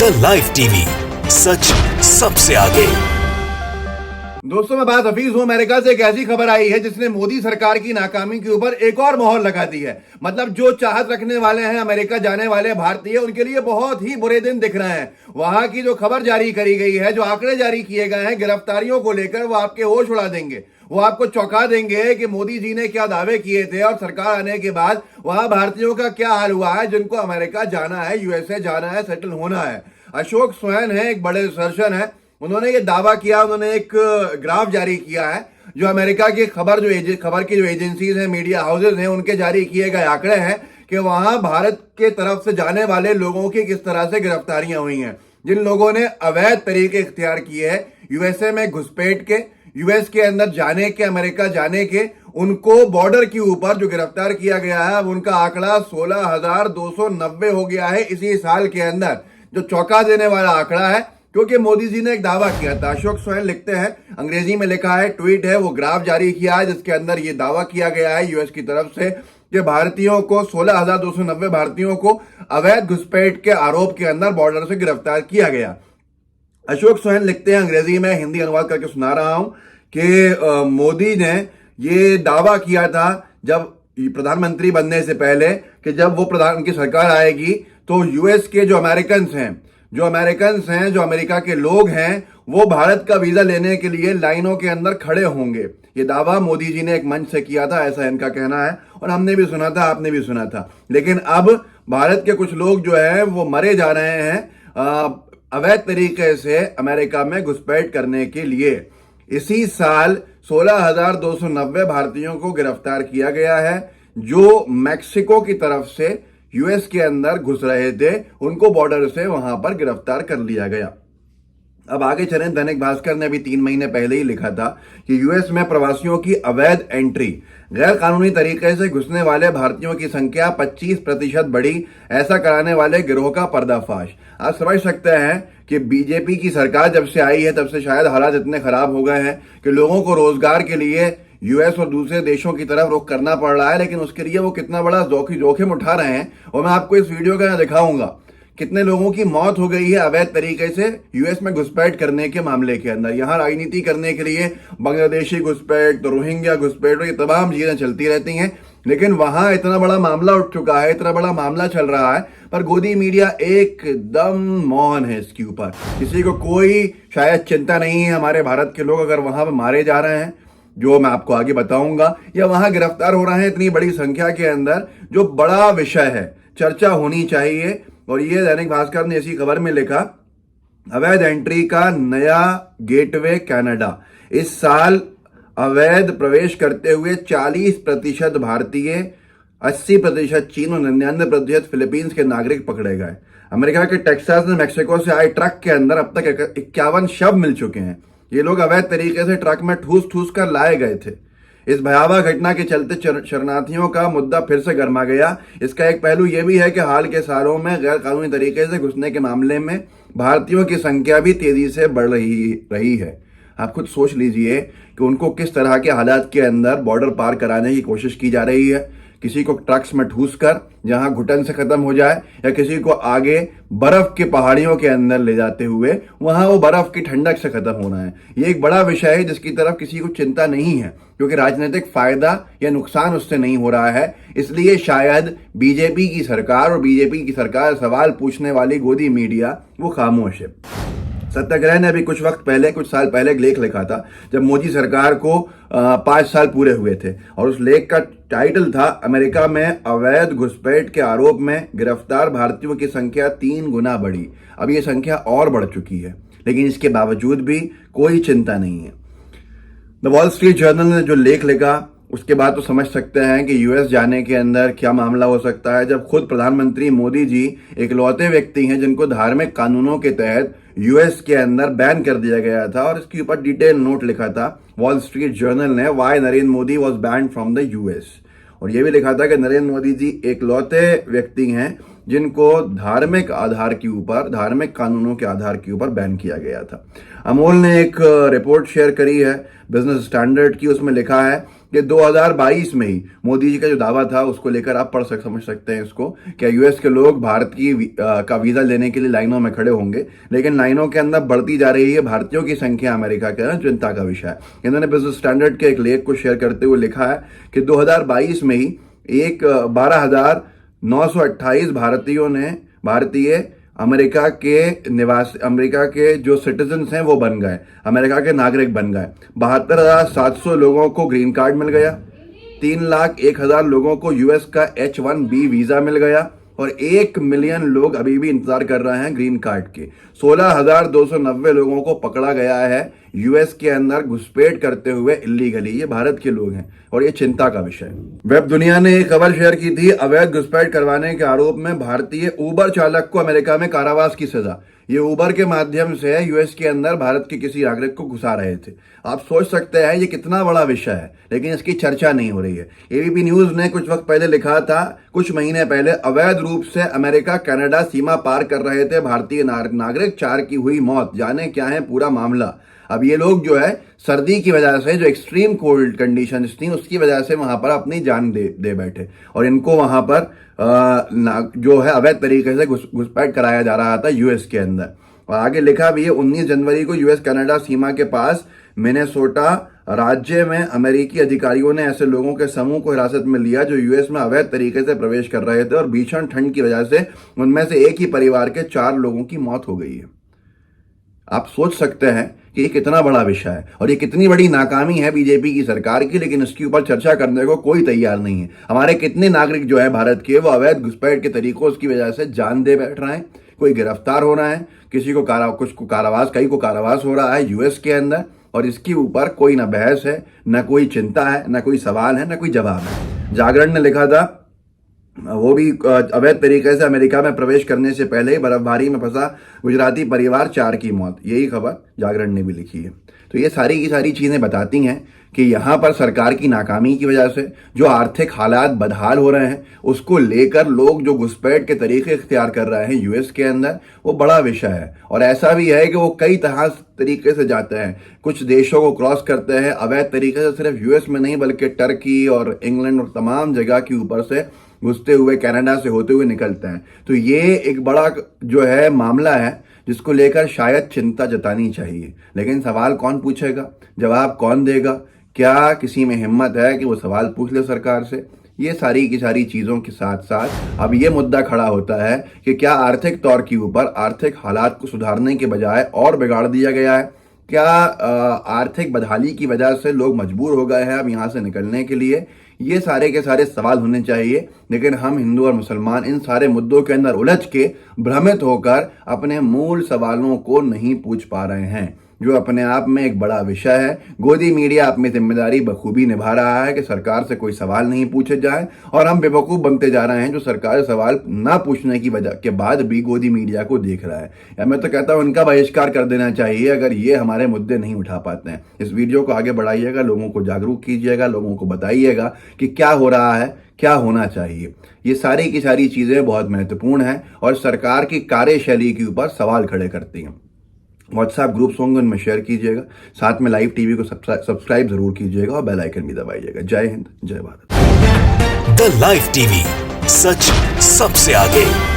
India live TV, सच सबसे आगे। दोस्तों, मैं बात हफीज हूं। अमेरिका से एक ऐसी खबर आई है जिसने मोदी सरकार की नाकामी के ऊपर एक और मोहर लगा दी है। मतलब जो चाहत रखने वाले हैं अमेरिका जाने वाले भारतीय, उनके लिए बहुत ही बुरे दिन दिख रहे हैं। वहां की जो खबर जारी करी गई है, जो आंकड़े जारी किए गए हैं गिरफ्तारियों को लेकर, वो आपके होश उड़ा देंगे। वो आपको चौंका देंगे कि मोदी जी ने क्या दावे किए थे और सरकार आने के बाद वहां भारतीयों का क्या हाल हुआ है जिनको अमेरिका जाना है, यूएसए जाना है, सेटल होना है। अशोक स्वैन है, एक बड़े सर्जन है। उन्होंने ये दावा किया, उन्होंने एक ग्राफ जारी किया है जो अमेरिका की खबर की जो एजेंसीज हैं, मीडिया हाउसेज हैं, उनके जारी किए गए आंकड़े हैं कि वहां भारत के तरफ से जाने वाले लोगों की किस तरह से गिरफ्तारियां हुई हैं। जिन लोगों ने अवैध तरीके इख्तियार किए हैं यूएसए में घुसपैठ के, यूएस के अंदर जाने के, अमेरिका जाने के, उनको बॉर्डर के ऊपर जो गिरफ्तार किया गया है उनका आंकड़ा 16,290 हो गया है इसी साल के अंदर, जो चौंका देने वाला आंकड़ा है। क्योंकि मोदी जी ने एक दावा किया था। अशोक स्वैन लिखते हैं, अंग्रेजी में लिखा है, ट्वीट है, वो ग्राफ जारी किया है जिसके अंदर ये दावा किया गया है यूएस की तरफ से कि भारतीयों को 16,290 भारतीयों को अवैध घुसपैठ के आरोप के अंदर बॉर्डर से गिरफ्तार किया गया। अशोक स्वैन लिखते हैं, अंग्रेजी में हिंदी अनुवाद करके सुना रहा हूं कि मोदी ने ये दावा किया था जब प्रधानमंत्री बनने से पहले कि जब वो उनकी सरकार आएगी तो यूएस के जो अमेरिकन हैं, जो अमेरिका के लोग हैं, वो भारत का वीजा लेने के लिए लाइनों के अंदर खड़े होंगे। ये दावा मोदी जी ने एक मंच से किया था, ऐसा इनका कहना है, और हमने भी सुना था, आपने भी सुना था। लेकिन अब भारत के कुछ लोग जो है वो मरे जा रहे हैं अवैध तरीके से अमेरिका में घुसपैठ करने के लिए। इसी साल 16,290 भारतीयों को गिरफ्तार किया गया है जो मैक्सिको की तरफ से यूएस के अंदर घुस रहे थे। उनको बॉर्डर से वहां पर गिरफ्तार कर लिया गया। अब आगे चलें, दैनिक भास्कर ने अभी 3 महीने पहले ही लिखा था कि यूएस में प्रवासियों की अवैध एंट्री, गैर कानूनी तरीके से घुसने वाले भारतीयों की संख्या 25% बढ़ी, ऐसा कराने वाले गिरोह का पर्दाफाश। आप समझ सकते हैं कि बीजेपी की सरकार जब से आई है तब से शायद हालात इतने खराब हो गए हैं कि लोगों को रोजगार के लिए यूएस और दूसरे देशों की तरफ रुख करना पड़ रहा है। लेकिन उसके लिए वो कितना बड़ा जोखिम उठा रहे हैं, और मैं आपको इस वीडियो का दिखाऊंगा। कितने लोगों की मौत हो गई है अवैध तरीके से यूएस में घुसपैठ करने के मामले के अंदर। यहाँ राजनीति करने के लिए बांग्लादेशी घुसपैठ, तो रोहिंग्या घुसपैठ, ये तमाम चीजें चलती रहती हैं। लेकिन वहां इतना बड़ा मामला उठ चुका है, इतना बड़ा मामला चल रहा है, पर गोदी मीडिया एकदम मौन है इसके ऊपर। किसी को कोई शायद चिंता नहीं है हमारे भारत के लोग अगर वहां पर मारे जा रहे हैं, जो मैं आपको आगे बताऊंगा, या वहां गिरफ्तार हो रहे हैं इतनी बड़ी संख्या के अंदर, जो बड़ा विषय है, चर्चा होनी चाहिए। और ये दैनिक भास्कर ने इसी खबर में लिखा, अवैध एंट्री का नया गेटवे कनाडा। इस साल अवैध प्रवेश करते हुए 40% भारतीय, 80% चीन और 99% फिलीपींस के नागरिक पकड़े गए। अमेरिका के टेक्सास में मैक्सिको से आए ट्रक के अंदर अब तक 51 शव मिल चुके हैं। ये लोग अवैध तरीके से ट्रक में ठूस कर लाए गए थे। इस भयावह घटना के चलते शरणार्थियों का मुद्दा फिर से गर्मा गया। इसका एक पहलू यह भी है कि हाल के सालों में गैर कानूनी तरीके से घुसने के मामले में भारतीयों की संख्या भी तेजी से बढ़ रही है। आप खुद सोच लीजिए कि उनको किस तरह के हालात के अंदर बॉर्डर पार कराने की कोशिश की जा रही है। किसी को ट्रक्स में ठूस कर जहां घुटन से खत्म हो जाए, या किसी को आगे बर्फ के पहाड़ियों के अंदर ले जाते हुए वहां वो बर्फ की ठंडक से खत्म होना है। ये एक बड़ा विषय है जिसकी तरफ किसी को चिंता नहीं है, क्योंकि राजनीतिक फायदा या नुकसान उससे नहीं हो रहा है। इसलिए शायद बीजेपी की सरकार और बीजेपी की सरकार सवाल पूछने वाली गोदी मीडिया वो खामोश है। सत्याग्रह ने अभी कुछ साल पहले एक लेख लिखा था जब मोदी सरकार को 5 साल पूरे हुए थे, और उस लेख का टाइटल था, अमेरिका में अवैध घुसपैठ के आरोप में गिरफ्तार भारतीयों की संख्या 3 गुना बढ़ी। अब ये संख्या और बढ़ चुकी है, लेकिन इसके बावजूद भी कोई चिंता नहीं है। द वॉल स्ट्रीट जर्नल ने जो लेख लिखा उसके बाद तो समझ सकते हैं कि यूएस जाने के अंदर क्या मामला हो सकता है, जब खुद प्रधानमंत्री मोदी जी इकलौते व्यक्ति हैं जिनको धार्मिक कानूनों के तहत यूएस के अंदर बैन कर दिया गया था। और इसके ऊपर डिटेल नोट लिखा था वॉल स्ट्रीट जर्नल ने, why Narendra Modi was banned from the US. और यह भी लिखा था कि नरेंद्र मोदी जी इकलौते व्यक्ति हैं जिनको धार्मिक आधार के ऊपर, धार्मिक कानूनों के आधार के ऊपर बैन किया गया था। अमोल ने एक रिपोर्ट शेयर करी है बिजनेस स्टैंडर्ड की, उसमें लिखा है कि 2022 में ही मोदी जी का जो दावा था उसको लेकर आप समझ सकते हैं इसको, क्या यूएस के लोग भारत का वीजा लेने के लिए लाइनों में खड़े होंगे, लेकिन लाइनों के अंदर बढ़ती जा रही है भारतीयों की संख्या अमेरिका के अंदर, चिंता का विषय है। इन्होंने बिजनेस स्टैंडर्ड के एक लेख को शेयर करते हुए लिखा है कि 2022 में ही 12,928 भारतीय अमेरिका के जो सिटीजन्स हैं वो बन गए, अमेरिका के नागरिक बन गए। 72,700 लोगों को ग्रीन कार्ड मिल गया, 3,01,000 लोगों को यूएस का H1B वीजा मिल गया और 1 मिलियन लोग अभी भी इंतजार कर रहे हैं ग्रीन कार्ड के। 16,290 लोगों को पकड़ा गया है यूएस के अंदर घुसपैठ करते हुए इलीगली। ये भारत के लोग हैं और ये चिंता का विषय है। वेब दुनिया ने एक खबर शेयर की थी, अवैध घुसपैठ करवाने के आरोप में भारतीय उबर चालक को अमेरिका में कारावास की सजा। ये उबर के माध्यम से यूएस के अंदर भारत के किसी नागरिक को घुसा रहे थे। आप सोच सकते हैं ये कितना बड़ा विषय है, लेकिन इसकी चर्चा नहीं हो रही है। एबीपी न्यूज ने कुछ वक्त पहले लिखा था, कुछ महीने पहले अवैध रूप से अमेरिका कनाडा सीमा पार कर रहे थे भारतीय नागरिक, 4 की हुई मौत। जाने क्या है पूरा मामला। अब ये लोग जो है सर्दी की वजह से, जो एक्सट्रीम कोल्ड कंडीशंस थी उसकी वजह से वहां पर अपनी जान दे बैठे और इनको वहां पर जो है अवैध तरीके से घुसपैठ कराया जा रहा था यूएस के अंदर। और आगे लिखा भी है, 19 जनवरी को यूएस कनाडा सीमा के पास मिनेसोटा राज्य में अमेरिकी अधिकारियों ने ऐसे लोगों के समूह को हिरासत में लिया जो यूएस में अवैध तरीके से प्रवेश कर रहे थे और भीषण ठंड की वजह से उनमें से एक ही परिवार के 4 लोगों की मौत हो गई है। आप सोच सकते हैं कि ये कितना बड़ा विषय है और ये कितनी बड़ी नाकामी है बीजेपी की सरकार की, लेकिन इसके ऊपर चर्चा करने को कोई तैयार नहीं है। हमारे कितने नागरिक जो है भारत के, वो अवैध घुसपैठ के तरीकों की वजह से जान दे बैठ रहे हैं। कोई गिरफ्तार हो रहा है, किसी को कुछ को कारावास, कई को कारावास हो रहा है यूएस के अंदर, और इसके ऊपर कोई ना बहस है, ना कोई चिंता है, ना कोई सवाल है, ना कोई जवाब है। जागरण ने लिखा था, वो भी अवैध तरीके से अमेरिका में प्रवेश करने से पहले ही बर्फबारी में फंसा गुजराती परिवार, 4 की मौत। यही खबर जागरण ने भी लिखी है। तो ये सारी की सारी चीजें बताती हैं कि यहाँ पर सरकार की नाकामी की वजह से जो आर्थिक हालात बदहाल हो रहे हैं, उसको लेकर लोग जो घुसपैठ के तरीके इख्तियार कर रहे हैं यूएस के अंदर, वो बड़ा विषय है। और ऐसा भी है कि वो कई तरीके से जाते हैं, कुछ देशों को क्रॉस करते हैं अवैध तरीके से, सिर्फ यूएस में नहीं बल्कि टर्की और इंग्लैंड और तमाम जगह के ऊपर से घुसते हुए कनाडा से होते हुए निकलते हैं। तो ये एक बड़ा जो है मामला है जिसको लेकर शायद चिंता जतानी चाहिए, लेकिन सवाल कौन पूछेगा, जवाब कौन देगा? क्या किसी में हिम्मत है कि वो सवाल पूछ ले सरकार से? ये सारी की सारी चीजों के साथ साथ अब ये मुद्दा खड़ा होता है कि क्या आर्थिक तौर के ऊपर आर्थिक हालात को सुधारने के बजाय और बिगाड़ दिया गया है? क्या आर्थिक बदहाली की वजह से लोग मजबूर हो गए हैं अब यहाँ से निकलने के लिए? ये सारे के सारे सवाल होने चाहिए, लेकिन हम हिंदू और मुसलमान इन सारे मुद्दों के अंदर उलझ के भ्रमित होकर अपने मूल सवालों को नहीं पूछ पा रहे हैं, जो अपने आप में एक बड़ा विषय है। गोदी मीडिया अपनी जिम्मेदारी बखूबी निभा रहा है कि सरकार से कोई सवाल नहीं पूछे जाए, और हम बेवकूफ़ बनते जा रहे हैं जो सरकार से सवाल ना पूछने की वजह के बाद भी गोदी मीडिया को देख रहा है। या मैं तो कहता हूं इनका बहिष्कार कर देना चाहिए अगर ये हमारे मुद्दे नहीं उठा पाते हैं। इस वीडियो को आगे बढ़ाइएगा, लोगों को जागरूक कीजिएगा, लोगों को बताइएगा कि क्या हो रहा है, क्या होना चाहिए। ये सारी की सारी चीजें बहुत महत्वपूर्ण हैं और सरकार की कार्यशैली के ऊपर सवाल खड़े करती हैं। व्हाट्सएप ग्रुप्स होंगे, उनमें शेयर कीजिएगा, साथ में लाइव टीवी को सब्सक्राइब जरूर कीजिएगा और बेल आइकन भी दबाइएगा। जय हिंद, जय भारत। द लाइव टीवी, सच सबसे आगे।